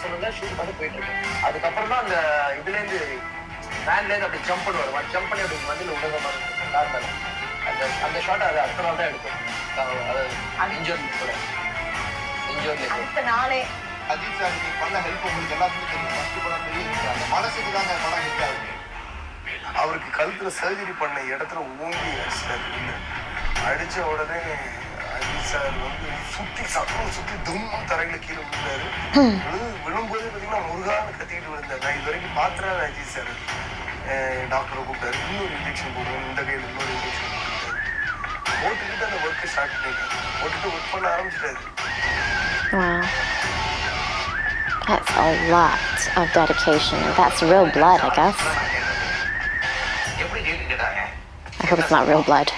சொல்லுங்க ஷூட் பண்ணி போயிட்டு இருக்கேன். அதுக்கப்புறம் தான் அந்த இதுலேருந்து வேன்லேருந்து அப்படி ஜம்ப் பண்ணுவார். ஜம்ப் பண்ணி அப்படி மதியில் உலக மாதிரி இருக்கும் கார் மேலே. அந்த ஷாட் அது அடுத்த நாள் தான் எடுக்கும். அது இன்ஜோர்லி கூட இன்ஜோர்லி அடுத்த நாளே. அஜித் சார் நீங்க பண்ண ஹெல்ப் உங்களுக்கு எல்லாத்துக்கும் தெரியும். ஃபர்ஸ்ட் படம் தெரியும். அந்த மனசுக்கு தான் அந்த படம் ஹிட் ஆகுது. அவருக்கு கழுத்துல சர்ஜரி பண்ண இடத்துல ஓங்கி அடிச்சார். அடிச்ச உடனே அஜித் சார் வந்து சுத்தி தும்மா தரையில கீழே விழுந்தாரு. விழும்போது பார்த்தீங்கன்னா முருகான்னு கத்திக்கிட்டு விழுந்தாரு. நான் இது வரைக்கும் பாத்துறாரு அஜித் சார். டாக்டரை கூப்பிட்டாரு. இன்னொரு இன்ஜெக்ஷன் போடுவோம், இந்த கையில் இன்னொரு இன்ஜெக்ஷன் போட்டுட்டாரு. போட்டுக்கிட்டு அந்த ஒர்க்கை ஸ்டார்ட் பண்ணிட்டாரு. போட்டுட்டு ஒர்க் பண்ண ஆரம்பிச்சிட்டாரு. Wow. That's a lot of dedication. That's real blood, I guess. I hope it's not real blood.